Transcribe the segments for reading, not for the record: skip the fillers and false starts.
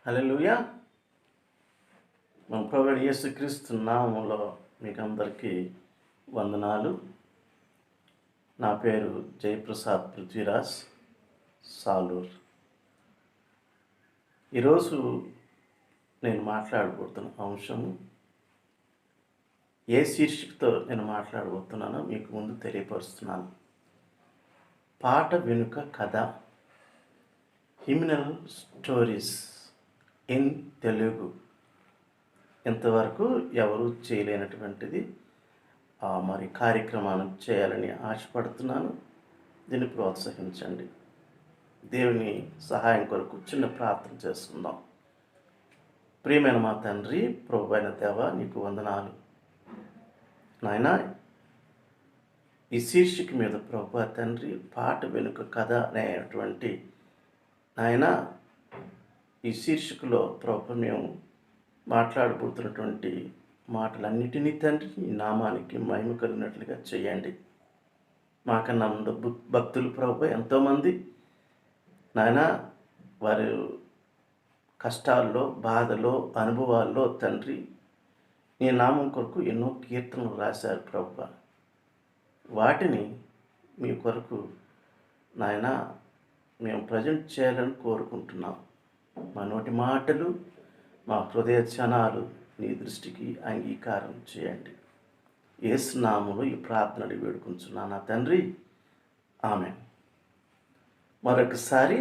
హల్లెలూయా. మన ప్రభువైన యేసుక్రీస్తు నామములో మీకు అందరికీ వందనాలు. నా పేరు జయప్రసాద్ పృథ్వీరాజ్ సాలూర్. ఈరోజు నేను మాట్లాడబోతున్న అంశము ఏ శీర్షికతో నేను మాట్లాడబోతున్నానో మీకు ముందు తెలియపరుస్తున్నాను. పాట వెనుక కథ, హిమ్నల్ స్టోరీస్ ఇన్ తెలుగు. ఇంతవరకు ఎవరు చేయలేనటువంటిది మరి కార్యక్రమాన్ని చేయాలని ఆశపడుతున్నాను. దీన్ని ప్రోత్సహించండి. దేవుని సహాయం కొరకు చిన్న ప్రార్థన చేసుకుందాం. ప్రియమైన మా తండ్రి, ప్రభువైన దేవ, నీకు వందనాలు నాయనా. ఈ శీర్షిక మీద ప్రభు తండ్రి, పాట వెనుక కథ అనేటువంటి నాయనా, ఈ శీర్షికలో ప్రభు మేము మాట్లాడబోతున్నటువంటి మాటలన్నిటినీ తండ్రి ఈ నామానికి మహిమ కలిగినట్లుగా చేయండి. మాకన్నా ముందు భక్తులు ప్రభు ఎంతోమంది నాయన వారి కష్టాల్లో, బాధలో, అనుభవాల్లో తండ్రి నీ నామం కొరకు ఎన్నో కీర్తనలు రాశారు ప్రభు. వాటిని మీ కొరకు నాయన మేము ప్రజెంట్ చేయాలని కోరుకుంటున్నాం. మా నోటి మాటలు, మా హృదయ ధ్యానాలు నీ దృష్టికి అంగీకారం చేయండి. యేసు నామములో ఈ ప్రార్థన అడిగి వేడుకుంటున్నాను నా తండ్రి, ఆమేన్. మరొకసారి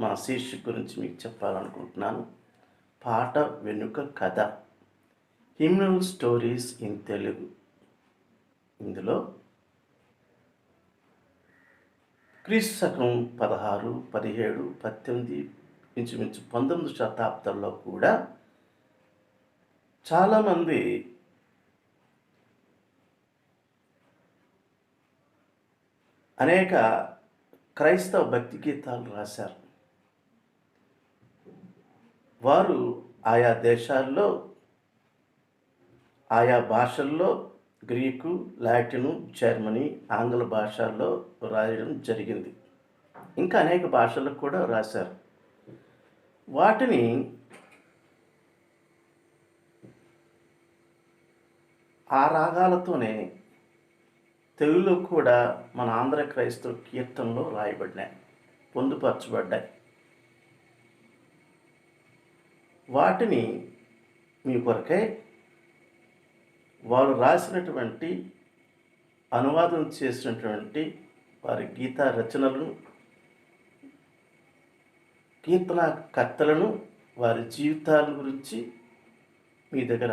మా శీర్షిక గురించి మీకు చెప్పాలనుకుంటున్నాను. పాట వెనుక కథ, హిమ్నల్ స్టోరీస్ ఇన్ తెలుగు. ఇందులో క్రీస్తు శకం 16, 17, 18 ఇంచుమించు 19 శతాబ్దాల్లో కూడా చాలామంది అనేక క్రైస్తవ భక్తి గీతాలు రాశారు. వారు ఆయా దేశాల్లో, ఆయా భాషల్లో, గ్రీకు, లాటిను, జర్మనీ, ఆంగ్ల భాషల్లో రాయడం జరిగింది. ఇంకా అనేక భాషలకు కూడా రాశారు. వాటిని ఆ రాగాలతోనే తెలుగులో కూడా మన ఆంధ్ర క్రైస్తవ కీర్తనలో రాయబడినాయి, పొందుపరచబడ్డాయి. వాటిని మీ కొరకై వాళ్ళు రాసినటువంటి, అనువాదం చేసినటువంటి వారి గీతా రచనలను, కీర్తనకర్తలను, వారి జీవితాల గురించి మీ దగ్గర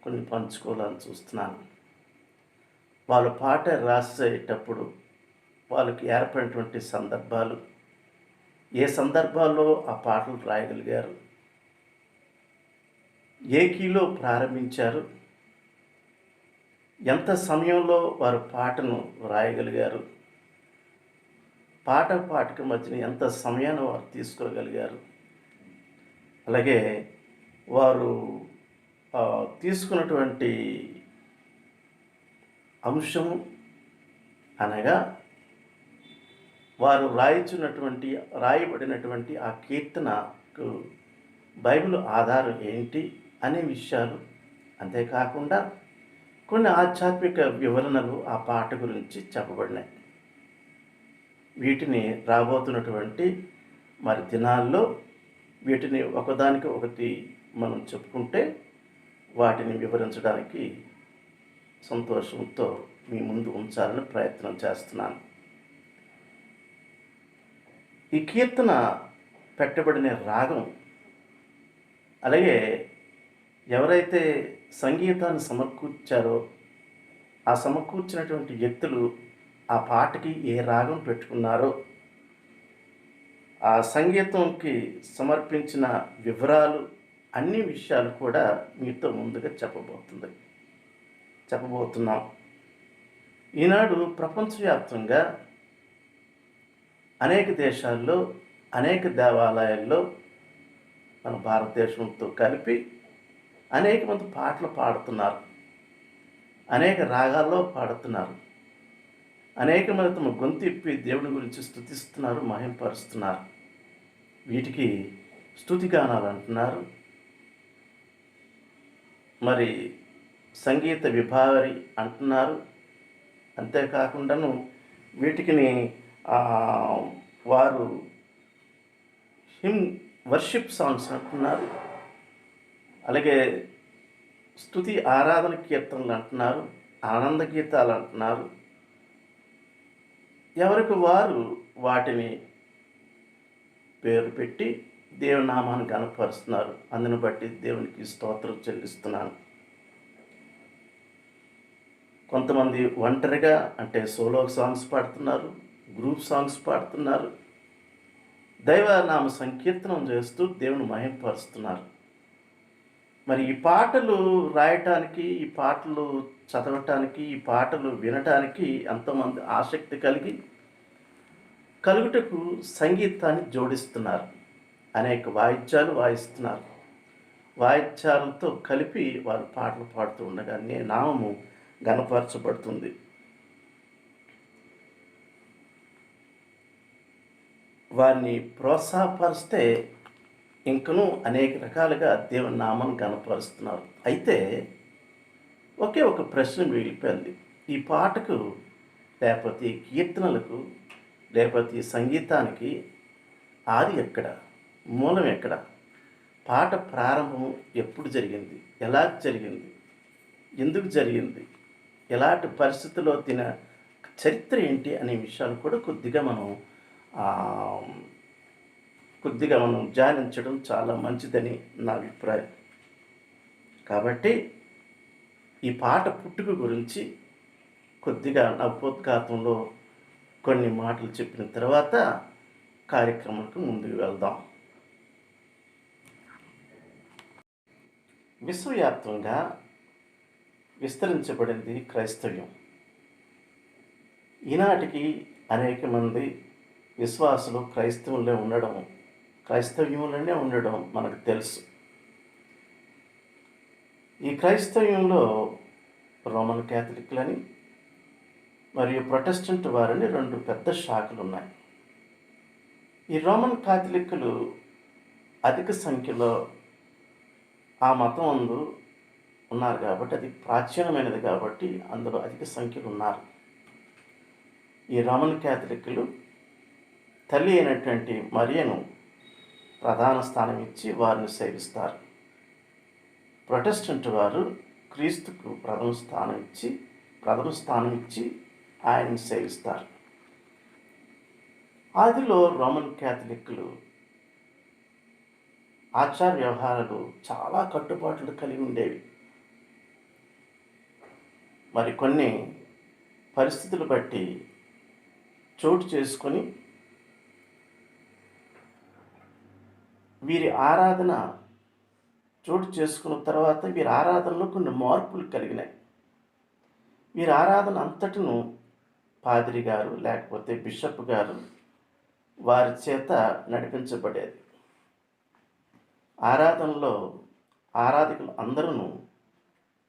కొన్ని పంచుకోవాలని చూస్తున్నాను. వాళ్ళు పాట రాసేటప్పుడు వాళ్ళకి ఏర్పడినటువంటి సందర్భాలు, ఏ సందర్భాల్లో ఆ పాటలు రాయగలిగారు, ఏ కీలో ప్రారంభించారు, ఎంత సమయంలో వారు పాటను రాయగలిగారు, పాటకి మధ్యన ఎంత సమయాన్ని వారు తీసుకోగలిగారు, అలాగే వారు తీసుకున్నటువంటి అంశము అనగా వారు రాయబడినటువంటి ఆ కీర్తనకు బైబిల్ ఆధారం ఏంటి అనే విషయాలు, అంతేకాకుండా కొన్ని ఆధ్యాత్మిక వివరణలు ఆ పాట గురించి చెప్పబడినాయి. వీటిని రాబోతున్నటువంటి మరి దినాల్లో వీటిని ఒకదానికి ఒకటి మనం చెప్పుకుంటే వాటిని వివరించడానికి సంతోషంతో మీ ముందు ఉంచాలని ప్రయత్నం చేస్తున్నాను. ఈ కీర్తన పెట్టబడిన రాగం, అలాగే ఎవరైతే సంగీతాన్ని సమకూర్చారో ఆ సమకూర్చినటువంటి వ్యక్తులు ఆ పాటకి ఏ రాగం పెట్టుకున్నారో, ఆ సంగీతంకి సమర్పించిన వివరాలు, అన్ని విషయాలు కూడా మీతో ముందుగా చెప్పబోతున్నాం. ఈనాడు ప్రపంచవ్యాప్తంగా అనేక దేశాల్లో, అనేక దేవాలయాల్లో, మన భారతదేశంతో కలిపి అనేక మంది పాటలు పాడుతున్నారు, అనేక రాగాల్లో పాడుతున్నారు, అనేక మంది తమ గొంతు ఇప్పి దేవుని గురించి స్తుతిస్తున్నారు, మహింపరుస్తున్నారు. వీటికి స్తుతిగానాలు అంటున్నారు, మరి సంగీత విభావరి అంటున్నారు. అంతేకాకుండాను వీటికిని వారు హిమ్ వర్షిప్ సాంగ్స్ అంటున్నారు. అలాగే స్తుతి ఆరాధన కీర్తనలు అంటున్నారు, ఆనంద గీతాలు అంటున్నారు. ఎవరికి వారు వాటిని పేరు పెట్టి దేవుని నామాన్ని గణపరుస్తున్నారు. అందుని బట్టి దేవునికి స్తోత్రం చెల్లిస్తున్నాను. కొంతమంది ఒంటరిగా అంటే సోలో సాంగ్స్ పాడుతున్నారు, గ్రూప్ సాంగ్స్ పాడుతున్నారు, దైవనామ సంకీర్తనం చేస్తూ దేవుని మహిమపరుస్తున్నారు. మరి ఈ పాటలు రాయటానికి, ఈ పాటలు చదవటానికి, ఈ పాటలు వినటానికి ఎంతోమంది ఆసక్తి కలుగుటకు సంగీతాన్ని జోడిస్తున్నారు. అనేక వాయిద్యాలు వాయిస్తున్నారు. వాయిద్యాలతో కలిపి వారు పాటలు పాడుతూ ఉండగా నామము గణపరచబడుతుంది. వారిని ప్రోత్సాహపరిస్తే ఇంకనూ అనేక రకాలుగా దేవుని నామాన్ని గణపరుస్తున్నారు. అయితే ఒకే ఒక ప్రశ్న మిగిలిపోయింది. ఈ పాటకు లేకపోతే ఈ కీర్తనలకు లేకపోతే ఈ సంగీతానికి ఆది ఎక్కడ, మూలం ఎక్కడ, పాట ప్రారంభం ఎప్పుడు జరిగింది, ఎలా జరిగింది, ఎందుకు జరిగింది, ఎలాంటి పరిస్థితుల్లో చరిత్ర ఏంటి అనే విషయాలు కూడా కొద్దిగా మనం ధ్యానించడం చాలా మంచిదని నా అభిప్రాయం. కాబట్టి ఈ పాట పుట్టుక గురించి కొద్దిగా నవోద్ఘాతంలో కొన్ని మాటలు చెప్పిన తర్వాత కార్యక్రమానికి ముందుకు వెళ్దాం. విశ్వవ్యాప్తంగా విస్తరించబడింది క్రైస్తవ్యం. ఈనాటికి అనేక మంది విశ్వాసులు క్రైస్తవ్యంలోనే ఉండడం మనకు తెలుసు. ఈ క్రైస్తవ్యంలో రోమన్ క్యాథలిక్లని మరియు ప్రొటెస్టెంట్ వారని రెండు పెద్ద శాఖలు ఉన్నాయి. ఈ రోమన్ క్యాథలిక్లు అధిక సంఖ్యలో ఆ మతం అందు ఉన్నారు కాబట్టి, అది ప్రాచీనమైనది కాబట్టి అందులో అధిక సంఖ్యలో ఉన్నారు. ఈ రోమన్ క్యాథలిక్లు తల్లి అయినటువంటి మరియను ప్రధాన స్థానం ఇచ్చి వారిని సేవిస్తారు. ప్రొటెస్టెంట్ వారు క్రీస్తుకు ప్రథమ స్థానం ఇచ్చి ఆయన్ని సేవిస్తారు. ఆదిలో రోమన్ క్యాథలిక్లు ఆచార వ్యవహారాలు చాలా కట్టుబాట్లు కలిగి ఉండేవి. మరి కొన్ని పరిస్థితులు బట్టి చోటు చేసుకొని వీరి ఆరాధన చోటు చేసుకున్న తర్వాత వీరి ఆరాధనలో కొన్ని మార్పులు కలిగినాయి. వీరి ఆరాధన అంతటిను పాదిరి గారు లేకపోతే బిషప్ గారు వారి చేత నడిపించబడేది. ఆరాధనలో ఆరాధకులు అందరూ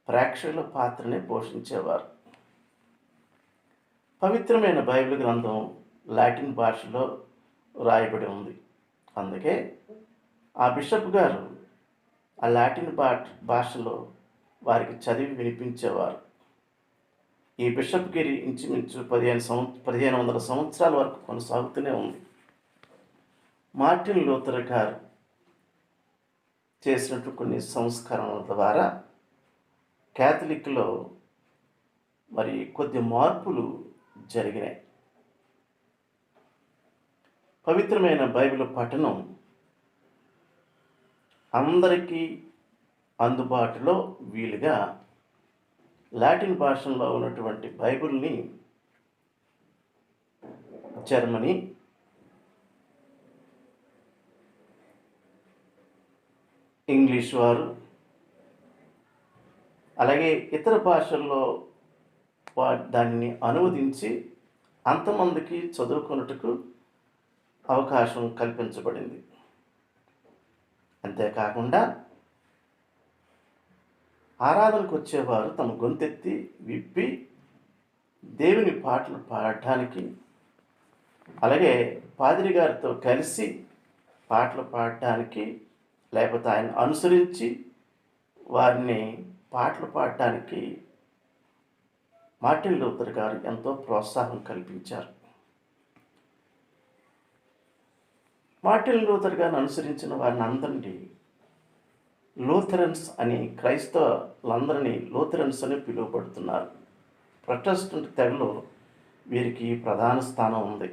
ప్రేక్షకుల పాత్రనే పోషించేవారు. పవిత్రమైన బైబిల్ గ్రంథం లాటిన్ భాషలో రాయబడి ఉంది. అందుకే ఆ బిషప్ గారు ఆ లాటిన్ భాషలో వారికి చదివి వినిపించేవారు. ఈ బిషప్ గిరి ఇంచుమించు 1500 సంవత్సరాల వరకు కొనసాగుతూనే ఉంది. మార్టిన్ లూథర్ గారు చేసినట్టు కొన్ని సంస్కరణల ద్వారా క్యాథలిక్లో మరి కొద్ది మార్పులు జరిగినాయి. పవిత్రమైన బైబిల్ పఠనం అందరికీ అందుబాటులో వీలుగా లాటిన్ భాషలో ఉన్నటువంటి బైబిల్ని జర్మనీ, ఇంగ్లీష్ వారు అలాగే ఇతర భాషల్లో దానిని అనువదించి అంతమందికి చదువుకున్నట్టుకు అవకాశం కల్పించబడింది. అంతేకాకుండా ఆరాధనకు వచ్చేవారు తమ గొంతెత్తి విప్పి దేవుని పాటలు పాడటానికి అలాగే పాదిరి గారితో కలిసి పాటలు పాడటానికి, లేకపోతే ఆయన అనుసరించి వారిని పాటలు పాడటానికి మార్టిన్ లూథర్ గారు ఎంతో ప్రోత్సాహం కల్పించారు. మార్టిన్ లూథర్ గారిని అనుసరించిన వారిని అందరినీ లూథరన్స్ అని, క్రైస్తవులందరినీ లూథరన్స్ అని పిలువబడుతున్నారు. ప్రొటెస్టెంట్ తెగలో వీరికి ప్రధాన స్థానం ఉంది.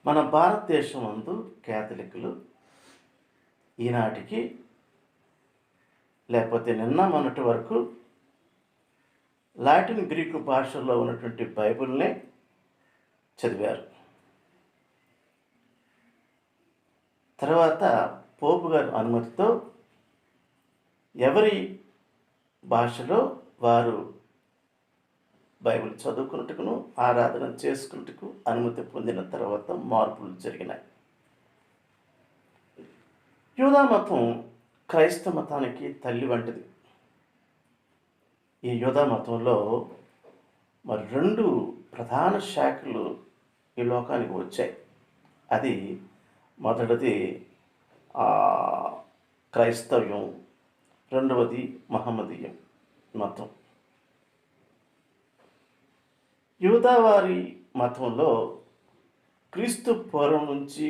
మన భారతదేశం నందు కేథలికులు ఈనాటికి, లేకపోతే నిన్న మొన్నటి వరకు లాటిన్ గ్రీకు భాషల్లో ఉన్నటువంటి బైబిల్నే చదివారు. తర్వాత పోపు గారి అనుమతితో ఎవరి భాషలో వారు బైబిల్ చదువుకున్నట్టుకును ఆరాధన చేసుకున్నట్టుకు అనుమతి పొందిన తర్వాత మార్పులు జరిగినాయి. యూదా మతం క్రైస్తవ మతానికి తల్లి వంటిది. ఈ యూదా మతంలో మరి 2 ప్రధాన శాఖలు ఈ లోకానికి వచ్చాయి. అది మొదటిది క్రైస్తవ్యం, రెండవది మహమ్మదీయం మతం. యూదావారి మతంలో క్రీస్తు పూర్వం నుంచి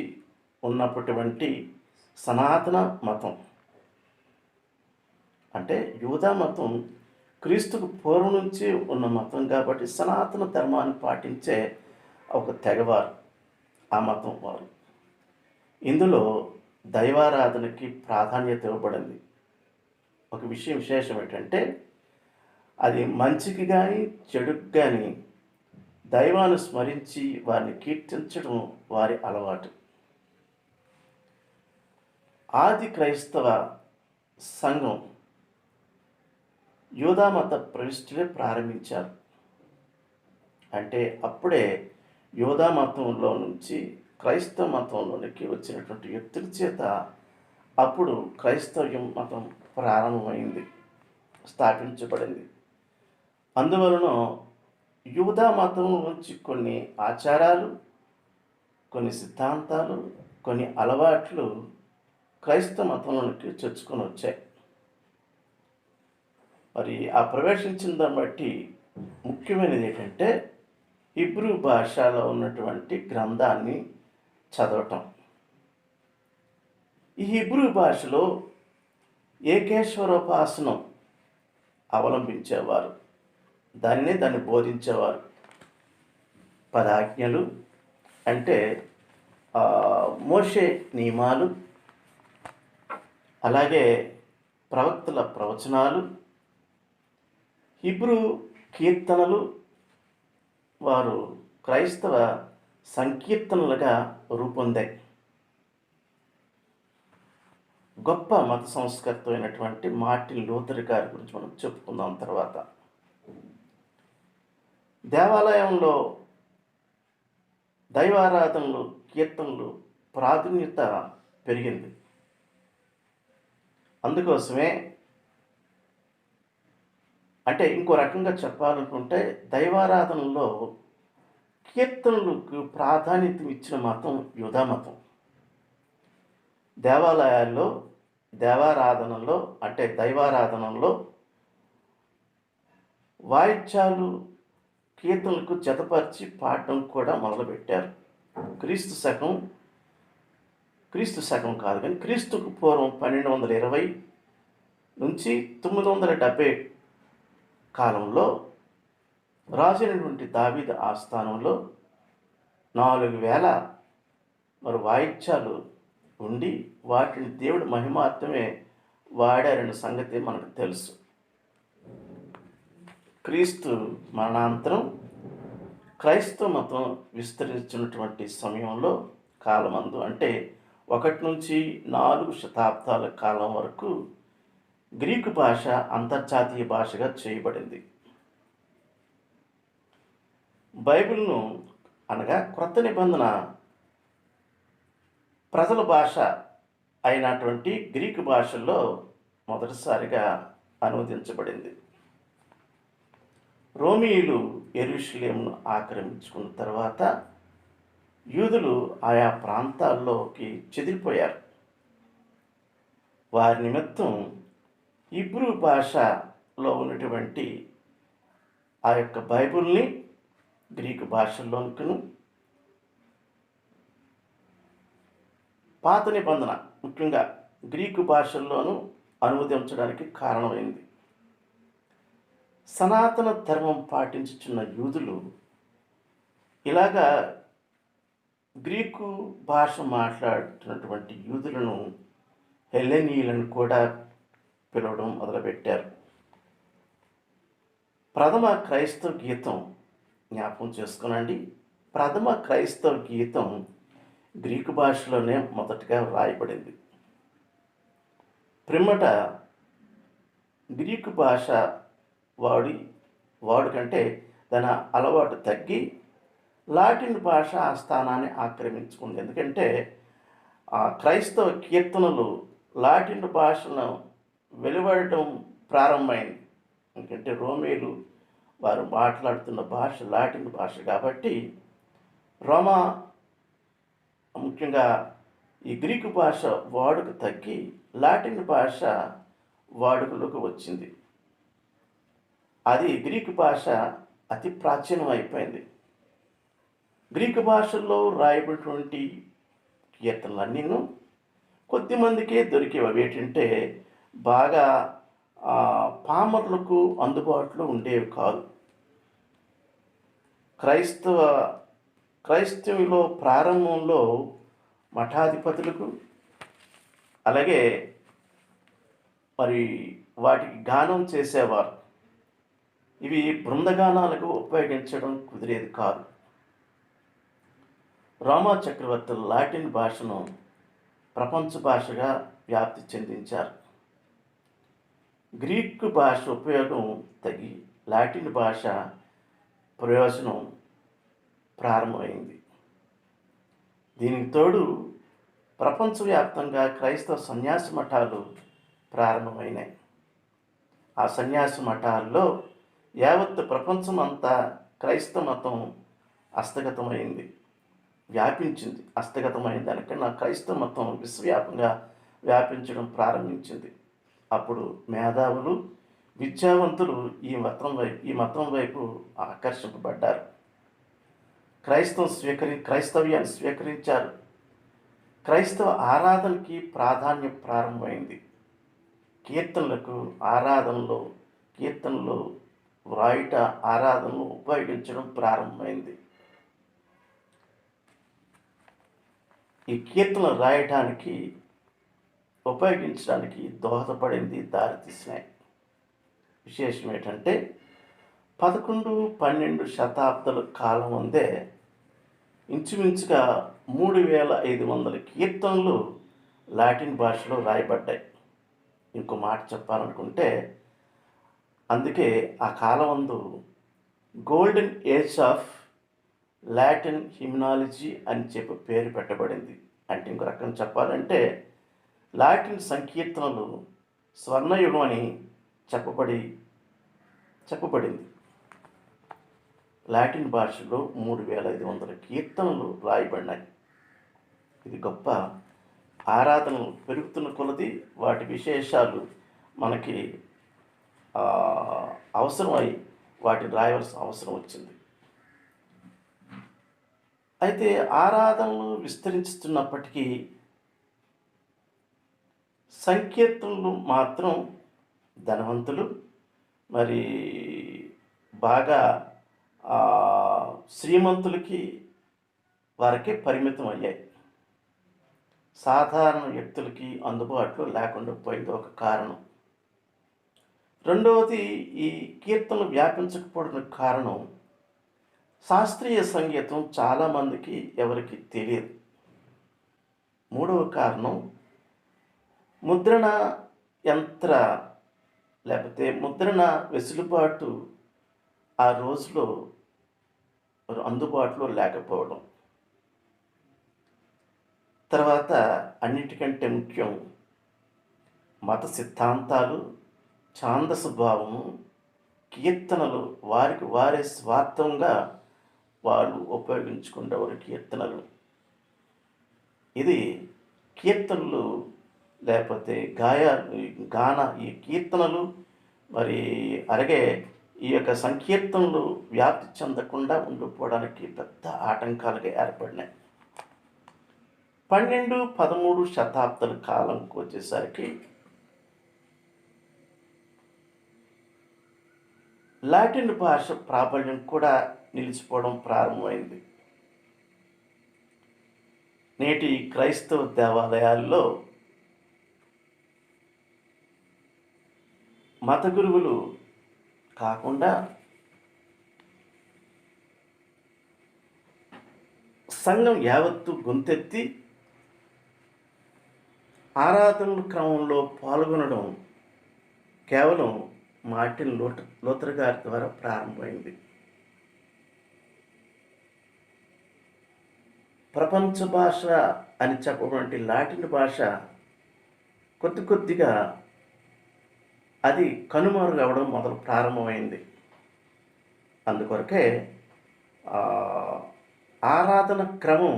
ఉన్నటువంటి సనాతన మతం, అంటే యూదా మతం క్రీస్తుకు పూర్వం నుంచి ఉన్న మతం కాబట్టి సనాతన ధర్మాన్ని పాటించే ఒక తెగవారు ఆ మతం వారు. ఇందులో దైవారాధనకి ప్రాధాన్యత ఇవ్వబడింది. ఒక విశేషం ఏంటంటే, అది మంచికి కానీ చెడుకు కానీ దైవాన్ని స్మరించి వారిని కీర్తించడం వారి అలవాటు. ఆది క్రైస్తవ సంఘం యూదా మత ప్రవిష్టులే ప్రారంభించారు. అంటే అప్పుడే యూదా మతంలో నుంచి క్రైస్తవ మతంలోనికి వచ్చినటువంటి వ్యక్తుల చేత అప్పుడు క్రైస్తవ్యం మతం ప్రారంభమైంది, స్థాపించబడింది. అందువలన యూదా మతం నుంచి కొన్ని ఆచారాలు, కొన్ని సిద్ధాంతాలు, కొన్ని అలవాట్లు క్రైస్తవ మతంలోనికి చొచ్చుకొని వచ్చాయి. మరి ఆ ప్రవేశించిన దాన్ని బట్టి ముఖ్యమైనది ఏంటంటే హీబ్రూ భాషలో ఉన్నటువంటి గ్రంథాన్ని చదవటం. ఈ హీబ్రూ భాషలో ఏకేశ్వరోపాసనం అవలంబించేవారు, దాన్ని బోధించేవారు. 10 ఆజ్ఞలు అంటే మోషే నియమాలు, అలాగే ప్రవక్తల ప్రవచనాలు, హీబ్రూ కీర్తనలు వారు క్రైస్తవ సంకీర్తనలుగా రూపొందాయి. గొప్ప మత సంస్కర్త అయినటువంటి మార్టిన్ లూథర్ గారి గురించి మనం చెప్పుకుందాం. తర్వాత దేవాలయంలో దైవారాధనలు, కీర్తనలు ప్రాధాన్యత పెరిగింది. అందుకోసమే, అంటే ఇంకో రకంగా చెప్పాలనుకుంటే, దైవారాధనలో కీర్తనలకు ప్రాధాన్యత ఇచ్చిన మతం యూదా మతం. దేవాలయాల్లో దేవారాధనలో, అంటే దైవారాధనలో వాయిద్యాలు కీర్తనలకు జతపరిచి పాడడం కూడా మొదలుపెట్టారు. క్రీస్తు శకం కాదు కానీ క్రీస్తుకు పూర్వం 1220 నుంచి 970 కాలంలో రాజైనటువంటి దావీదు ఆస్థానంలో 4000 మరి వాయిద్యాలు ఉండి వాటిని దేవుడి మహిమార్థమే వాడారన్న సంగతి మనకు తెలుసు. క్రీస్తు మరణాంతరం క్రైస్తవ మతం విస్తరించినటువంటి సమయంలో కాలమందు, అంటే 1 నుంచి 4 శతాబ్దాల కాలం వరకు గ్రీకు భాష అంతర్జాతీయ భాషగా చేయబడింది. బైబిల్ను అనగా క్రొత్త నిబంధన ప్రజల భాష అయినటువంటి గ్రీకు భాషలో మొదటిసారిగా అనువదించబడింది. రోమీయులు యెరూషలేమును ఆక్రమించుకున్న తర్వాత యూదులు ఆయా ప్రాంతాల్లోకి చెదిరిపోయారు. వారి నిమిత్తం హీబ్రూ భాషలో ఉన్నటువంటి ఆ యొక్క బైబిల్ని గ్రీకు భాషల్లోనికిను, పాత నిబంధన ముఖ్యంగా గ్రీకు భాషల్లోనూ అనువదించడానికి కారణమైంది. సనాతన ధర్మం పాటించుచున్న యూదులు ఇలాగా గ్రీకు భాష మాట్లాడుతున్నటువంటి యూదులను హెల్లెనీయులను కూడా పిలవడం మొదలుపెట్టారు. ప్రథమ క్రైస్తవ గీతం జ్ఞాపకం చేసుకునండి. ప్రథమ క్రైస్తవ గీతం గ్రీకు భాషలోనే మొదటగా వ్రాయబడింది. పిమ్మట గ్రీకు భాష వాడుకంటే దాని అలవాటు తగ్గి లాటిన్ భాష ఆ స్థానాన్ని ఆక్రమించుకుంది. ఎందుకంటే ఆ క్రైస్తవ కీర్తనలు లాటిన్ భాషను వెలువడటం ప్రారంభమైంది. ఎందుకంటే రోమేలు వారు మాట్లాడుతున్న భాష లాటిన్ భాష కాబట్టి రోమా ముఖ్యంగా ఈ గ్రీకు భాష వాడుక తగ్గి లాటిన్ భాష వాడుకలోకి వచ్చింది. అది గ్రీకు భాష అతి ప్రాచీనం అయిపోయింది. గ్రీకు భాషల్లో రాయబడినటువంటి కీర్తనలన్నీను కొద్దిమందికే దొరికేవి. అవి ఏంటంటే బాగా పామరులకు అందుబాటులో ఉండేవి కాదు. క్రైస్తవులో ప్రారంభంలో మఠాధిపతులకు అలాగే మరి వాటికి గానం చేసేవారు. ఇవి బృందగానాలకు ఉపయోగించడం కుదిరేది కాదు. రోమా చక్రవర్తులు లాటిన్ భాషను ప్రపంచ భాషగా వ్యాప్తి చెందించారు. గ్రీకు భాష ఉపయోగం తగ్గి లాటిన్ భాష ప్రయోజనం ప్రారంభమైంది. దీనికి తోడు ప్రపంచవ్యాప్తంగా క్రైస్తవ సన్యాసి మఠాలు ప్రారంభమైనాయి. ఆ సన్యాసి మఠాల్లో యావత్ ప్రపంచం అంతా క్రైస్తవ మతం హస్తగతమైంది, వ్యాపించింది. హస్తగతమైన దానికన్నా క్రైస్తవ మతం విశ్వవ్యాప్తంగా వ్యాపించడం ప్రారంభించింది. అప్పుడు మేధావులు, విద్యావంతులు ఈ మతం వైపు ఆకర్షింపబడ్డారు. క్రైస్తవ్యాన్ని స్వీకరించారు. క్రైస్తవ ఆరాధనకి ప్రాధాన్యం ప్రారంభమైంది. కీర్తనలు వ్రాయుట ఆరాధనలు ఉపయోగించడం ప్రారంభమైంది. ఈ కీర్తనలు రాయటానికి ఉపయోగించడానికి దోహదపడింది, దారితీసినాయి. విశేషం ఏంటంటే 11-12 శతాబ్దాల కాలం ఉందే ఇంచుమించుగా 3500 కీర్తనలు లాటిన్ భాషలో రాయబడ్డాయి. ఇంకో మాట చెప్పాలనుకుంటే అందుకే ఆ కాలం అందు గోల్డెన్ ఏజ్ ఆఫ్ లాటిన్ హిమ్నాలజీ అని చెప్పి పేరు పెట్టబడింది. అంటే ఇంకో రకం చెప్పాలంటే లాటిన్ సంకీర్తనలు స్వర్ణయుగం అని చెప్పబడింది. లాటిన్ భాషలో 3500 కీర్తనలు రాయబడినాయి. ఇది గొప్ప ఆరాధనలు పెరుగుతున్న కొలది వాటి విశేషాలు మనకి అవసరమై వాటిని రాయవలసిన అవసరం వచ్చింది. అయితే ఆరాధనలు విస్తరించుతున్నప్పటికీ సంకీర్తనలు మాత్రం ధనవంతులు మరి బాగా శ్రీమంతులకి వారికే పరిమితం అయ్యాయి. సాధారణ వ్యక్తులకి అందుబాటులో లేకుండా పోయింది ఒక కారణం. రెండవది, ఈ కీర్తనలు వ్యాపించకపోవడానికి కారణం శాస్త్రీయ సంగీతం చాలామందికి ఎవరికి తెలియదు. మూడవ కారణం ముద్రణ యంత్ర లేకపోతే ముద్రణ వెసులుబాటు ఆ రోజులో అందుబాటులో లేకపోవడం. తర్వాత అన్నిటికంటే ముఖ్యం మత సిద్ధాంతాలు, ఛాందస భావము, కీర్తనలు వారికి వారే స్వార్థంగా వాళ్ళు ఉపయోగించుకునేవారు కీర్తనలు. ఇది కీర్తనలు లేకపోతే ఈ కీర్తనలు మరి అలాగే ఈ యొక్క సంకీర్తనలు వ్యాప్తి చెందకుండా ఉండిపోవడానికి పెద్ద ఆటంకాలుగా ఏర్పడినాయి. 12, 13 శతాబ్దాల కాలంకి వచ్చేసరికి లాటిన్ భాష ప్రాబల్యం కూడా నిలిచిపోవడం ప్రారంభమైంది. నేటి క్రైస్తవ దేవాలయాల్లో మత గురువులు కాకుండా సంఘం యావత్తు గొంతెత్తి ఆరాధనల క్రమంలో పాల్గొనడం కేవలం మార్టిన్ లూథర్ గారి ద్వారా ప్రారంభమైంది. ప్రపంచ భాష అని చెప్పబడి లాటిన్ భాష కొద్దిగా అది కనుమరుగవడం ప్రారంభమైంది. అందుకొరకే ఆరాధన క్రమం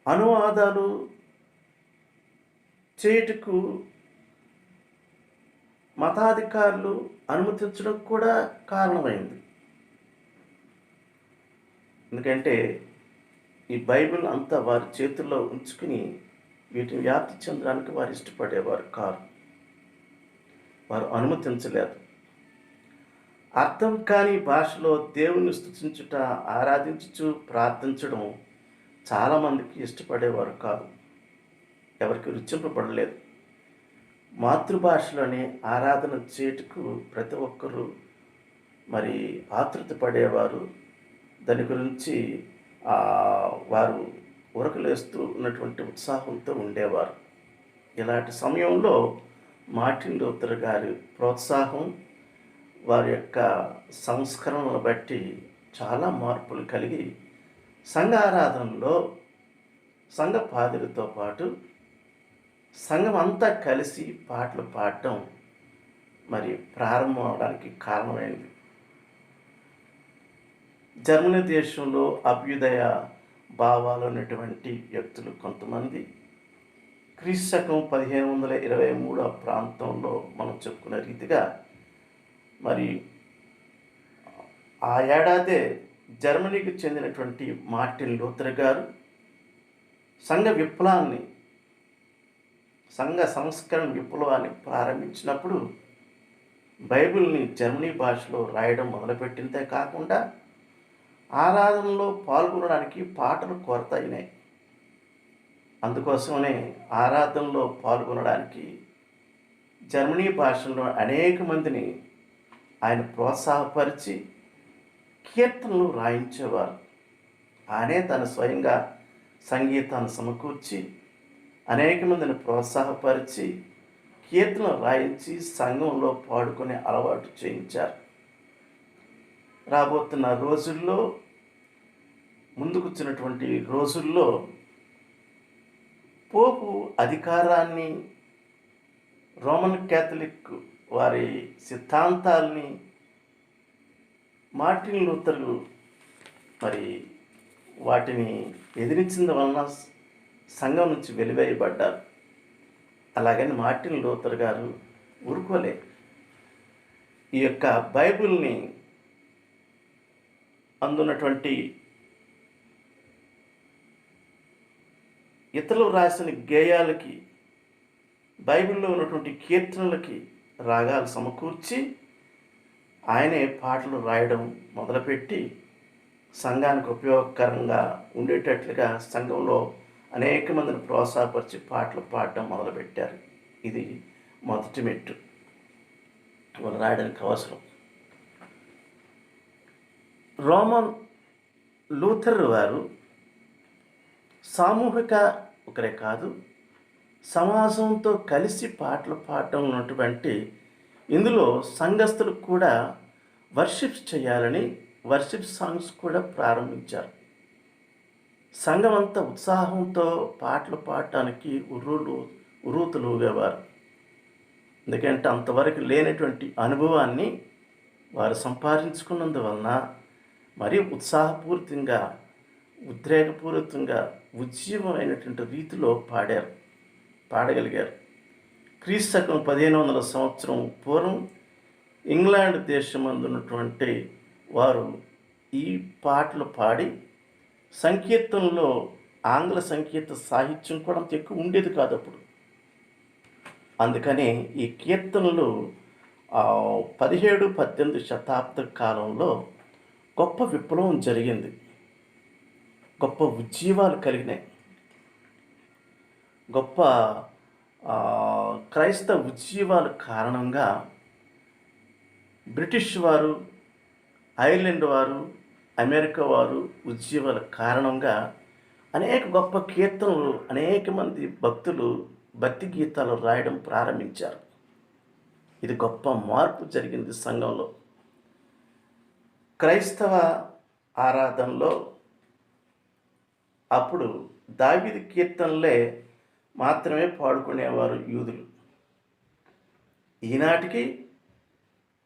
అనువాదాలు చేయుటకు మతాధికారులు అనుమతించడం కూడా కారణమైంది. ఎందుకంటే ఈ బైబిల్ అంతా వారి చేతుల్లో ఉంచుకుని వీటిని వ్యాప్తి చెందడానికి వారు ఇష్టపడేవారు కారు. వారు అనుమతించలేదు. అర్థం కాని భాషలో దేవుని స్తుతించుట, ఆరాధించుచు ప్రార్థించడం చాలామందికి ఇష్టపడేవారు కాదు. ఎవరికి రుచింపబడలేదు. మాతృభాషలోనే ఆరాధన చేయుటకు ప్రతి ఒక్కరూ మరి ఆతృత పడేవారు. దాని గురించి వారు ఉరకలేస్తూ ఉన్నటువంటి ఉత్సాహంతో ఉండేవారు. ఇలాంటి సమయంలో మార్టిన్ లూథర్ గారి ప్రోత్సాహం, వారి యొక్క సంస్కరణలు బట్టి చాలా మార్పులు కలిగి సంఘ ఆరాధనలో సంఘ పాదులతో పాటు సంఘం అంతా కలిసి పాటలు పాడటం మరి ప్రారంభం అవడానికి కారణమైంది. జర్మనీ దేశంలో అభ్యుదయ భావాలు ఉన్నటువంటి వ్యక్తులు కొంతమంది క్రీస్తకం 1523 ప్రాంతంలో మనం చెప్పుకున్న రీతిగా మరి ఆ ఏడాదే జర్మనీకి చెందినటువంటి మార్టిన్ లూథర్ గారు సంఘ సంస్కరణ విప్లవాన్ని ప్రారంభించినప్పుడు బైబిల్ని జర్మనీ భాషలో రాయడం మొదలుపెట్టిందే కాకుండా ఆరాధనలో పాల్గొనడానికి పాటలు కొరత అయినాయి. అందుకోసమనే ఆరాధనలో పాల్గొనడానికి జర్మనీ భాషలో అనేక మందిని ఆయన ప్రోత్సాహపరిచి కీర్తనలు రాయించేవారు. ఆయనే తన స్వయంగా సంగీతాన్ని సమకూర్చి అనేక మందిని ప్రోత్సాహపరిచి కీర్తనలు రాయించి సంఘంలో పాడుకునే అలవాటు చేయించారు. రాబోతున్న రోజుల్లో, ముందుకొచ్చినటువంటి రోజుల్లో పోపు అధికారాన్ని, రోమన్ క్యాథలిక్ వారి సిద్ధాంతాల్ని మార్టిన్ లూథర్ మరి వాటిని ఎదిరించిన వలన సంఘం నుంచి వెలివేయబడ్డారు. అలాగని మార్టిన్ లూథర్ గారు ఊరుకోలే. ఈ యొక్క బైబిల్ని అందున్నటువంటి ఇతరులు రాసిన గేయాలకి, బైబిల్లో ఉన్నటువంటి కీర్తనలకి రాగాలు సమకూర్చి ఆయనే పాటలు రాయడం మొదలుపెట్టి సంఘానికి ఉపయోగకరంగా ఉండేటట్లుగా సంఘంలో అనేక మందిని ప్రోత్సాహపరిచి పాటలు పాడడం మొదలుపెట్టారు. ఇది మొదటి మెట్టు వాళ్ళు రాయడానికి అవసరం. రోమన్ లూథర్ వారు సామూహిక ఒకరే కాదు, సమాజంతో కలిసి పాటలు పాడటం ఉన్నటువంటి ఇందులో సంఘస్థులకు కూడా వర్షిప్స్ చేయాలని వర్షిప్ సాంగ్స్ కూడా ప్రారంభించారు. సంఘం అంతా ఉత్సాహంతో పాటలు పాడటానికి ఉర్రూతలూగేవారు. ఎందుకంటే అంతవరకు లేనటువంటి అనుభవాన్ని వారు సంపాదించుకున్నందువలన మరీ ఉత్సాహపూరితంగా, ఉద్రేకపూరితంగా ఉజ్జీవమైనటువంటి రీతిలో పాడగలిగారు. క్రీస్తు 1500 సంవత్సరం పూర్వం ఇంగ్లాండ్ దేశమందున్నటువంటి వారు ఈ పాటలు పాడి సంకీర్తనలో ఆంగ్ల సంగీత సాహిత్యం కూడా అంత ఎక్కువ ఉండేది కాదు అప్పుడు. అందుకనే ఈ కీర్తనలు 17-18 శతాబ్ద కాలంలో గొప్ప విప్లవం జరిగింది. గొప్ప ఉజ్జీవాలు కలిగినాయి. గొప్ప క్రైస్తవ ఉజ్జీవాల కారణంగా బ్రిటిష్ వారు, ఐర్లాండ్ వారు, అమెరికా వారు ఉజ్జీవాల కారణంగా అనేక గొప్ప కీర్తనలు, అనేక మంది భక్తులు భక్తి గీతాలు రాయడం ప్రారంభించారు. ఇది గొప్ప మార్పు జరిగింది సంఘంలో. క్రైస్తవ ఆరాధనలో అప్పుడు దావీదు కీర్తనలే మాత్రమే పాడుకునేవారు యూదులు. ఈనాటికి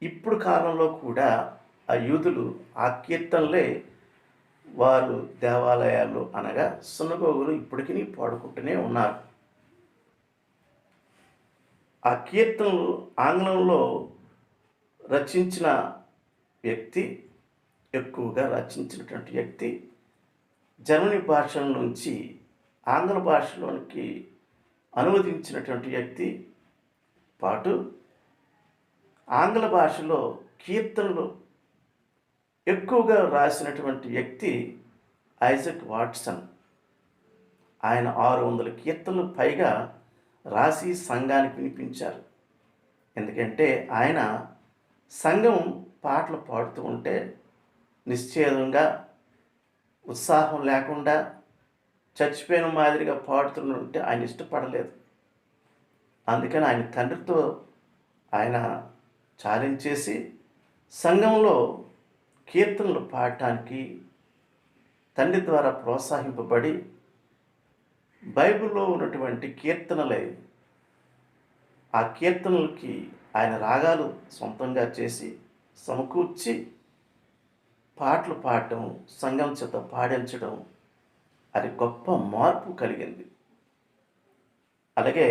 ఇప్పుడు కాలంలో కూడా ఆ యూదులు ఆ కీర్తనలే వారు దేవాలయాలు అనగా సున్నగోగులు ఇప్పటికీ పాడుకుంటూనే ఉన్నారు. ఆ కీర్తనలు ఆంగ్లంలో రచించిన వ్యక్తి, ఎక్కువగా రచించినటువంటి వ్యక్తి జర్మనీ భాష నుంచి ఆంగ్ల భాషలోనికి అనువదించినటువంటి వ్యక్తి పాటు ఆంగ్ల భాషలో కీర్తనలు ఎక్కువగా రాసినటువంటి వ్యక్తి ఐజక్ వాట్సన్. ఆయన 600 కీర్తనలు పైగా రాసి సంఘానికి వినిపించారు. ఎందుకంటే ఆయన సంఘం పాటలు పాడుతూ ఉంటే నిశ్చేదంగా, ఉత్సాహం లేకుండా, చచ్చిపోయిన మాదిరిగా పాడుతుంటే ఆయన ఇష్టపడలేదు. అందుకని ఆయన తండ్రితో ఆయన ఛాలెంజ్ చేసి సంఘంలో కీర్తనలు పాడటానికి తండ్రి ద్వారా ప్రోత్సహింపబడి బైబిల్లో ఉన్నటువంటి కీర్తనలే, ఆ కీర్తనలకి ఆయన రాగాలు సొంతంగా చేసి సమకూర్చి పాటలు పాడటం, సంఘం చేత పాడించడం, అది గొప్ప మార్పు కలిగింది. అలాగే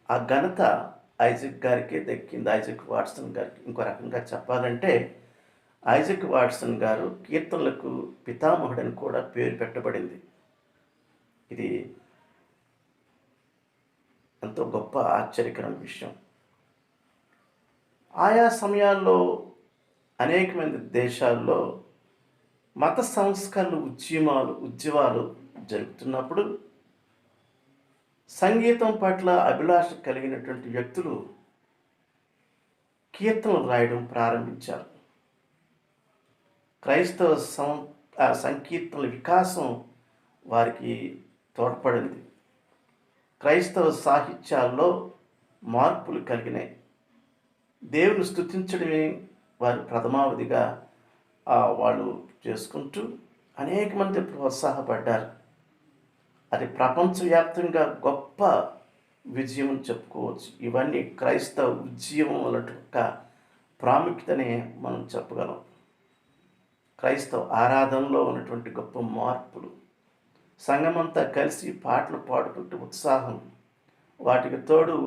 ఆ ఘనత ఐజక్ గారికి దక్కింది, ఐజక్ వాట్సన్ గారికి. ఇంకో రకంగా చెప్పాలంటే ఐజక్ వాట్సన్ గారు కీర్తనలకు పితామహుడని కూడా పేరు పెట్టబడింది. ఇది ఎంతో గొప్ప ఆశ్చర్యకరమైన విషయం. ఆయా సమయాల్లో అనేక మంది దేశాల్లో మత సంస్కరణ ఉద్యమాలు జరుగుతున్నప్పుడు సంగీతం పట్ల అభిలాష కలిగినటువంటి వ్యక్తులు కీర్తనలు రాయడం ప్రారంభించారు. క్రైస్తవ సంకీర్తనల వికాసం వారికి తోడ్పడింది. క్రైస్తవ సాహిత్యాల్లో మార్పులు కలిగినాయి. దేవుని స్తుతించడమే వారి ప్రథమావధిగా వాళ్ళు చేసుకుంటూ అనేక మంది ప్రోత్సాహపడ్డారు. అది ప్రపంచవ్యాప్తంగా గొప్ప విజయం చెప్పుకోవచ్చు. ఇవన్నీ క్రైస్తవ ఉద్యమం యొక్క ప్రాముఖ్యతనే మనం చెప్పగలం. క్రైస్తవ ఆరాధనలో ఉన్నటువంటి గొప్ప మార్పులు, సంఘమంతా కలిసి పాటలు పాడుకుంటూ ఉత్సాహం, వాటికి తోడు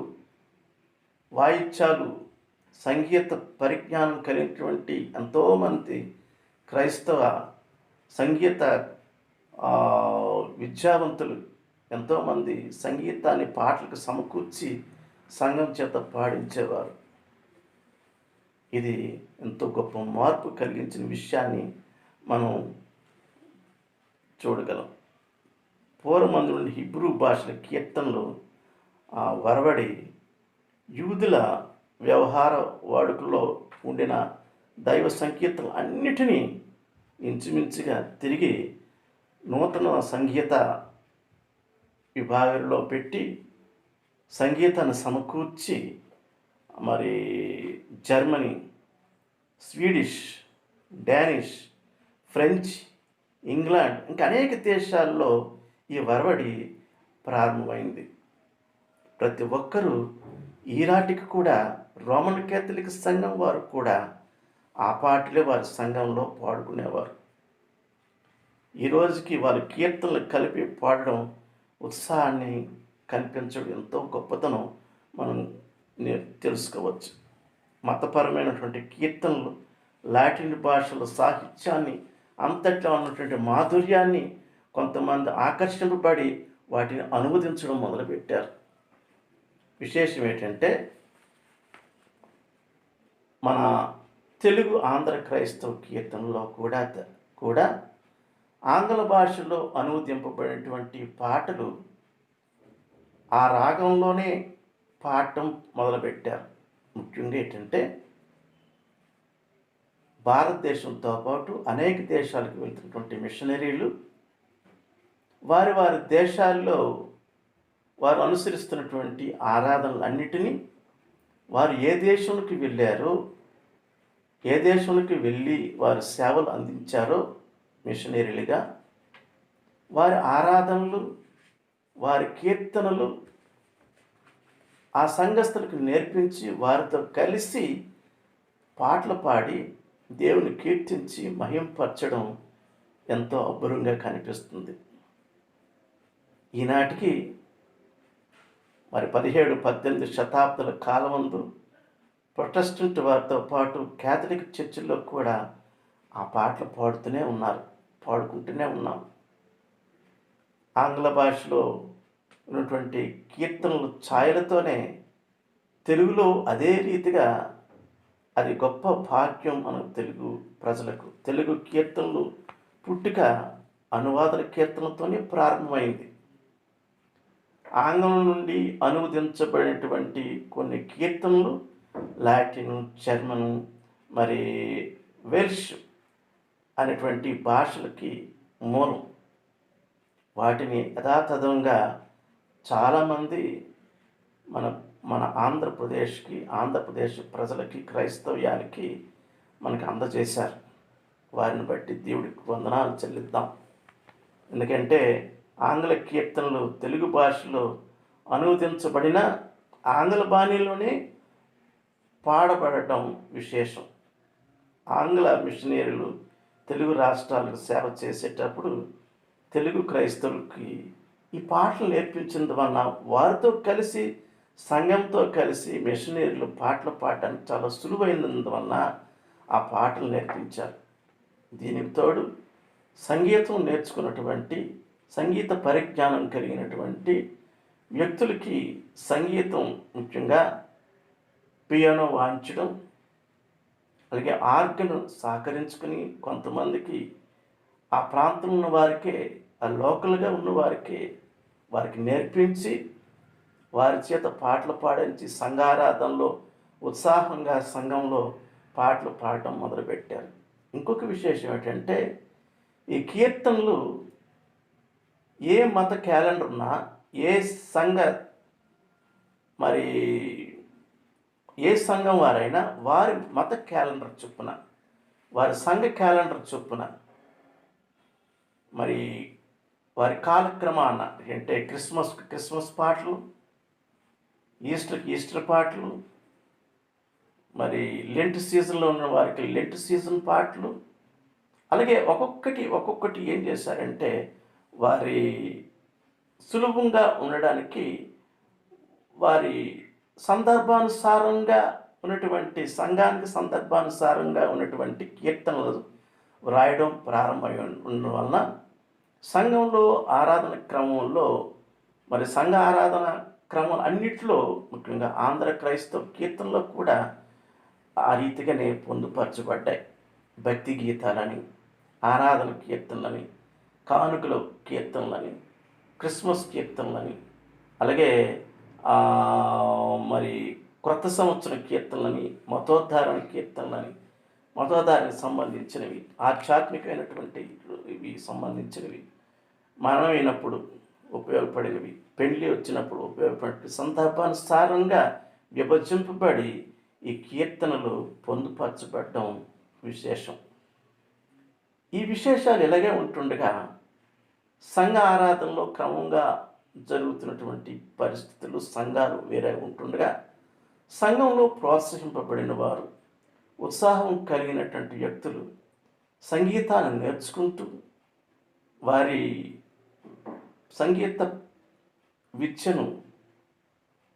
వాయిద్యాలు, సంగీత పరిజ్ఞానం కలిగినటువంటి ఎంతోమంది క్రైస్తవ సంగీత విద్యావంతులు ఎంతోమంది సంగీతాన్ని పాటలకు సమకూర్చి సంఘం చేత పాడించేవారు. ఇది ఎంతో గొప్ప మార్పు కలిగించిన విషయాన్ని మనం చూడగలం. పూర్వమందు నుండి హిబ్రూ భాషల కీర్తనలు వరవడి యూదుల వ్యవహార వాడుకలో ఉండిన దైవ సంకీర్తనలు అన్నిటినీ ఇంచుమించుగా తిరిగి నూతన సంగీత విభాగంలో పెట్టి సంగీతాన్ని సమకూర్చి మరి Germany, Swedish, Danish, French, England ఇంకా అనేక దేశాల్లో ఈ వరవడి ప్రారంభమైంది. ప్రతి ఒక్కరూ ఈనాటికి కూడా రోమన్ కేథలిక్ సంఘం వారు కూడా ఆ పాటలే వారి సంఘంలో పాడుకునేవారు. ఈ రోజుకి వారి కీర్తనలు కలిపి పాడడం ఉత్సాహాన్ని కనిపించడం ఎంతో గొప్పతనం మనం తెలుసుకోవచ్చు. మతపరమైనటువంటి కీర్తనలు లాటిన్ భాషల సాహిత్యాన్ని అంతట్లో ఉన్నటువంటి మాధుర్యాన్ని కొంతమంది ఆకర్షింపబడి వాటిని అనువదించడం మొదలుపెట్టారు. విశేషం ఏంటంటే మన తెలుగు ఆంధ్ర క్రైస్తవ కీర్తనలో కూడా ఆంగ్ల భాషలో అనువదింపబడినటువంటి పాటలు ఆ రాగంలోనే పాడటం మొదలుపెట్టారు. ముఖ్యంగా ఏంటంటే భారతదేశంతో పాటు అనేక దేశాలకు వెళ్తున్నటువంటి మిషనరీలు వారి వారి దేశాల్లో వారు అనుసరిస్తున్నటువంటి ఆరాధనలన్నిటినీ వారు ఏ దేశంలోకి వెళ్ళారో, ఏ దేశంలోకి వెళ్ళి వారు సేవలు అందించారో మిషనరీలుగా వారి ఆరాధనలు, వారి కీర్తనలు ఆ సంఘస్థులకు నేర్పించి వారితో కలిసి పాటలు పాడి దేవుని కీర్తించి మహింపరచడం ఎంతో అబ్బురంగా కనిపిస్తుంది. ఈనాటికి మరి 17-18 శతాబ్దాల కాలమందు ప్రొటెస్టెంట్ వారితో పాటు కేథలిక్ చర్చిల్లో కూడా ఆ పాటలు పాడుతూనే ఉన్నారు, పాడుకుంటూనే ఉన్నాం. ఆంగ్ల భాషలో ఉన్నటువంటి కీర్తనలు ఛాయలతోనే తెలుగులో అదే రీతిగా అది గొప్ప భాగ్యం మన తెలుగు ప్రజలకు. తెలుగు కీర్తనలు పుట్టుక అనువాద కీర్తనలతోనే ప్రారంభమైంది. ఆంగ్లం నుండి అనువదించబడినటువంటి కొన్ని కీర్తనలు లాటిన్, జర్మను, మరి వెల్ష్ అనేటువంటి భాషలకి మూలం. వాటిని యథాతథంగా చాలామంది మన ఆంధ్రప్రదేశ్ ప్రజలకి, క్రైస్తవ్యానికి మనకు అందజేశారు. వారిని బట్టి దేవుడికి వందనాలు చెల్లిద్దాం. ఎందుకంటే ఆంగ్ల కీర్తనలు తెలుగు భాషలో అనువదించబడిన ఆంగ్ల బాణీలోనే పాడబడటం విశేషం. ఆంగ్ల మిషనరీలు తెలుగు రాష్ట్రాలకు సేవ చేసేటప్పుడు తెలుగు క్రైస్తవులకి ఈ పాటలు నేర్పించిన వలన వారితో కలిసి, సంఘంతో కలిసి మిషనరీలు పాటలు పాడడానికి చాలా సులువైనందువలన ఆ పాటలు నేర్పించారు. దీనికి తోడు సంగీతం నేర్చుకున్నటువంటి, సంగీత పరిజ్ఞానం కలిగినటువంటి వ్యక్తులకి సంగీతం, ముఖ్యంగా పియానో వాయించడం, అలాగే ఆర్గన్ సహకరించుకుని కొంతమందికి ఆ ప్రాంతంలో ఉన్న వారికే, ఆ లోకల్గా ఉన్న వారికి నేర్పించి వారి చేత పాటలు పాడించి సంఘారాధనలో ఉత్సాహంగా సంఘంలో పాటలు పాడటం మొదలుపెట్టారు. ఇంకొక విశేషం ఏంటంటే ఈ కీర్తనలు ఏ మత క్యాలెండర్ ఉన్నా, ఏ సంఘం వారైనా వారి మత క్యాలెండర్ చొప్పున, వారి సంఘ క్యాలెండర్ చొప్పున, మరి వారి కాలక్రమాన అంటే క్రిస్మస్ పాటలు, ఈస్టర్ పాటలు, మరి లెంట్ సీజన్లో ఉన్న వారికి లెంట్ సీజన్ పాటలు, అలాగే ఒక్కొక్కటి ఏం చేశారంటే వారి సులభంగా ఉండడానికి వారి సందర్భానుసారంగా ఉన్నటువంటి, సంఘానికి సందర్భానుసారంగా ఉన్నటువంటి కీర్తనలు వ్రాయడం ప్రారంభమై ఉండడం వలన సంఘంలో ఆరాధన క్రమంలో, మరి సంఘ ఆరాధన క్రమం అన్నిటిలో, ముఖ్యంగా ఆంధ్ర క్రైస్తవ కీర్తనలో కూడా ఆ రీతిగానే పొందుపరచబడ్డాయి. భక్తి గీతాలని, ఆరాధన కీర్తనలని, కానుకల కీర్తనలని, క్రిస్మస్ కీర్తనలని, అలాగే మరి క్రొత్త సంవత్సరం కీర్తనలని, మతోద్ధారణ కీర్తనలని, మతోద్ధారణకు సంబంధించినవి, ఆధ్యాత్మికమైనటువంటి ఇవి సంబంధించినవి, మరణమైనప్పుడు ఉపయోగపడినవి, పెళ్లి వచ్చినప్పుడు ఉపయోగపడే సందర్భానుసారంగా విభజింపబడి ఈ కీర్తనలు పొందుపరచబడడం విశేషం. ఈ విశేషాలు ఇలాగే ఉంటుండగా సంఘ ఆరాధనలో క్రమంగా జరుగుతున్నటువంటి పరిస్థితులు, సంఘాలు వేరే ఉంటుండగా సంఘంలో ప్రోత్సహింపబడిన వారు, ఉత్సాహం కలిగినటువంటి వ్యక్తులు సంగీతాన్ని నేర్చుకుంటూ వారి సంగీత విద్యను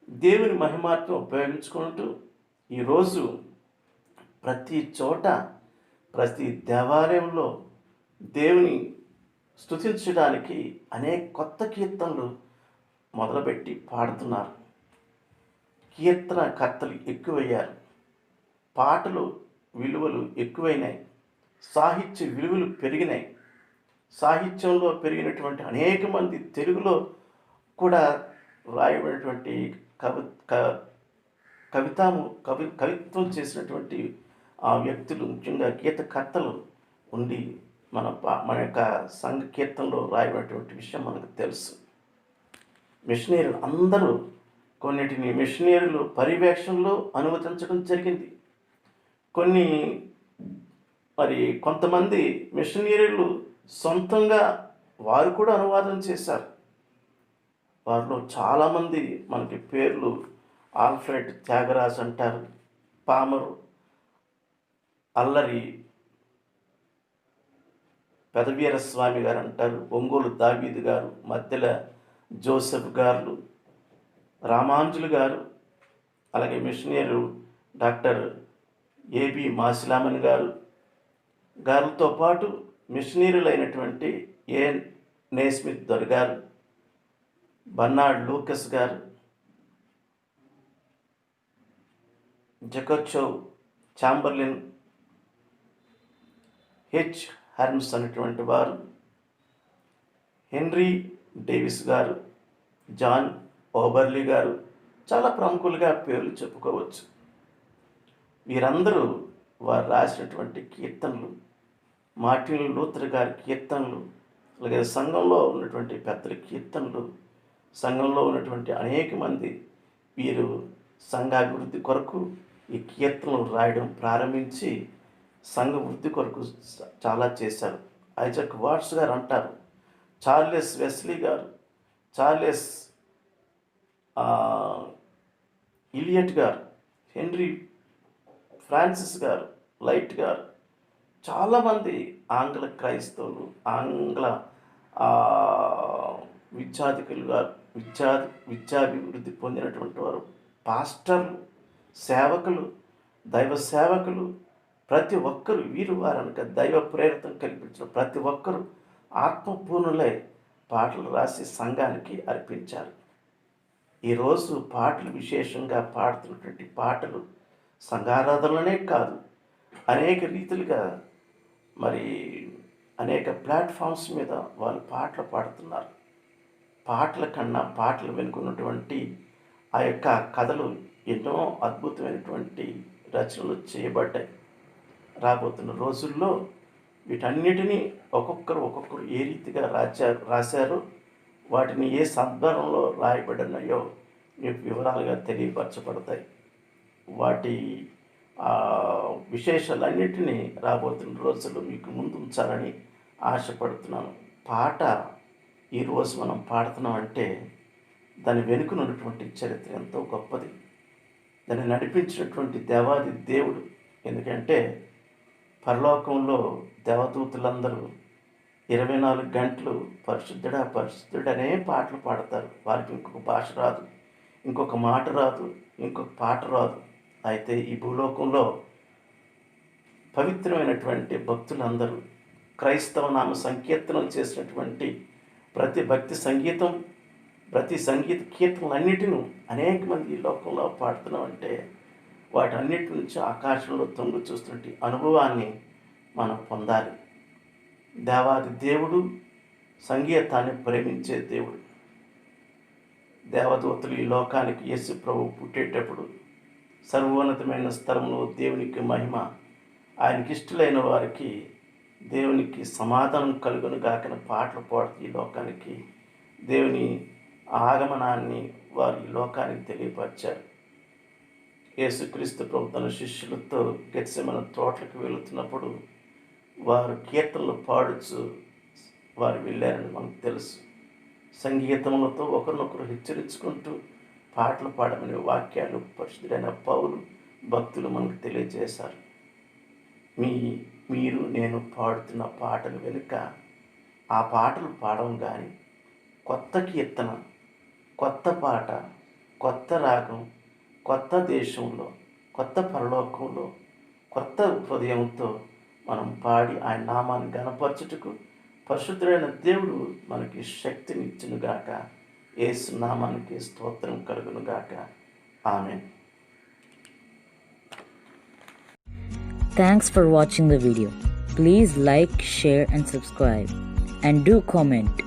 దేవుని మహిమార్థం ఉపయోగించుకుంటూ ఈరోజు ప్రతి చోట ప్రతి దేవాలయంలో దేవుని స్తుతించడానికి అనేక కొత్త కీర్తనలు మొదలుపెట్టి పాడుతున్నారు. కీర్తనకర్తలు ఎక్కువయ్యారు, పాటలు విలువలు ఎక్కువైనాయి, సాహిత్య విలువలు పెరిగినాయి. సాహిత్యంలో పెరిగినటువంటి అనేక మంది తెలుగులో కూడా రాయబడినటువంటి కవిత్వం చేసినటువంటి ఆ వ్యక్తులు, ముఖ్యంగా గీతకర్తలు ఉండి మన యొక్క సంఘ కీర్తనలో రాయబడినటువంటి విషయం మనకు తెలుసు. మిషనరీలు అందరూ కొన్నిటిని మిషనరీలు పర్యవేక్షణలో అనుమతించడం జరిగింది. కొంతమంది మిషనరీలు సొంతంగా వారు కూడా అనువాదం చేశారు. వారిలో చాలామంది మనకి పేర్లు ఆల్ఫ్రెడ్ త్యాగరాజ్ అంటారు, పామరు అల్లరి పెదవీరస్వామి గారు అంటారు, ఒంగోలు దావీదు గారు, మధ్యల జోసెఫ్ గారు, రామాంజులు గారు, అలాగే మిషనరీ డాక్టర్ ఏబి మాసిలామన్ గారితో పాటు మిషనరీలు అయినటువంటి ఏ నేస్మిత్ దొర గారు, బర్నార్డ్ లూకస్ గారు, జకచౌ చాంబర్లిన్, హెచ్ హెర్మ్స్ అనేటువంటి వారు, హెన్రీ డేవిస్ గారు, జాన్ ఓబర్లీ గారు చాలా ప్రముఖులుగా పేర్లు చెప్పుకోవచ్చు. వీరందరూ వారు రాసినటువంటి కీర్తనలు, మార్టిన్ లూథర్ గారి కీర్తనలు, అలాగే సంఘంలో ఉన్నటువంటి పెద్దల కీర్తనలు, సంఘంలో ఉన్నటువంటి అనేక మంది వీరు సంఘాభివృద్ధి కొరకు ఈ కీర్తనలు రాయడం ప్రారంభించి సంఘ వృద్ధి కొరకు చాలా చేశారు. ఐజాక్ వాట్స్ గారు అంటారు, చార్లెస్ వెస్లీ గారు, చార్లెస్ ఇలియట్ గారు, హెన్రీ ఫ్రాన్సిస్ గారు, లైట్ గారు, చాలామంది ఆంగ్ల క్రైస్తవులు, ఆంగ్ల విద్యాధికులు గారు, విద్యాభివృద్ధి పొందినటువంటి వారు, పాస్టర్లు, సేవకులు, దైవ సేవకులు, ప్రతి ఒక్కరు వారనక దైవ ప్రేరితం కల్పించిన ప్రతి ఒక్కరూ ఆత్మపూర్ణులై పాటలు రాసి సంఘానికి అర్పించారు. ఈరోజు పాటలు విశేషంగా పాడుతున్నటువంటి పాటలు సంఘారాధనలోనే కాదు, అనేక రీతిలుగా అనేక ప్లాట్ఫామ్స్ మీద వాళ్ళు పాటలు పాడుతున్నారు. పాటల కన్నా పాటలు వెనుకున్నటువంటి ఆ యొక్క కథలు ఎన్నో అద్భుతమైనటువంటి రచనలు చేయబడ్డాయి. రాబోతున్న రోజుల్లో వీటన్నిటినీ ఒక్కొక్కరు ఏ రీతిగా రాశారో, వాటిని ఏ సందర్భంలో రాయబడినాయో మీకు వివరాలుగా తెలియపరచబడతాయి. వాటి విశేషాలన్నిటినీ రాబోతున్న రోజుల్లో మీకు ముందు ఉంచాలని ఆశపడుతున్నాను. పాట ఈరోజు మనం పాడుతున్నామంటే దాని వెనుకనున్నటువంటి చరిత్ర ఎంతో గొప్పది. దాన్ని నడిపించినటువంటి దేవాది దేవుడు. ఎందుకంటే పరలోకంలో దేవదూతులందరూ 24 గంటలు పరిశుద్ధుడా పరిశుద్ధుడనే పాటలు పాడతారు. వారికి ఇంకొక భాష రాదు, ఇంకొక మాట రాదు, ఇంకొక పాట రాదు. అయితే ఈ భూలోకంలో పవిత్రమైనటువంటి భక్తులందరూ క్రైస్తవ నామ సంకీర్తనం చేసినటువంటి ప్రతి భక్తి సంగీతం, ప్రతి సంగీత కీర్తనలన్నిటినూ అనేక మంది ఈ లోకంలో పాడుతున్నామంటే వాటన్నిటి నుంచి ఆకాశంలో తొంగి చూస్తున్నటువంటి అనుభవాన్ని మనం పొందాలి. దేవాది దేవుడు సంగీతాన్ని ప్రేమించే దేవుడు. దేవదూతలు ఈ లోకానికి యేసు ప్రభువు పుట్టేటప్పుడు సర్వోన్నతమైన స్థలంలో దేవునికి మహిమ, ఆయనకి ఇష్టలైన వారికి దేవునికి సమాధానం కలుగును గాకని పాటలు పాడుతూ ఈ లోకానికి దేవుని ఆగమనాన్ని వారు ఈ లోకానికి తెలియపరిచారు. యేసుక్రీస్తు ప్రభు తన శిష్యులతో గెత్సెమనే తోటలకు వెళుతున్నప్పుడు వారు కీర్తనలు పాడుచు వారు వెళ్ళారని మనకు తెలుసు. సంగీతములతో ఒకరినొకరు హెచ్చరించుకుంటూ పాటలు పాడమనే వాక్యాలు పరిశుద్ధుడైన పౌలు భక్తులు మనకు తెలియజేశారు. నేను పాడుతున్న పాటలు వెనుక ఆ పాటలు పాడడం కానీ కొత్త కీర్తన, కొత్త పాట, కొత్త రాగం, కొత్త దేశంలో, కొత్త పరలోకంలో, కొత్త హృదయంతో మనం పాడి ఆయన నామాన్ని గణపరచుటకు పరిశుద్ధుడైన దేవుడు మనకి శక్తినిచ్చునుగాక. యేసు నామానికి స్తోత్రం కలుగునుగాక. ఆమేన్. Thanks for watching the video. Please like, share and subscribe. And do comment.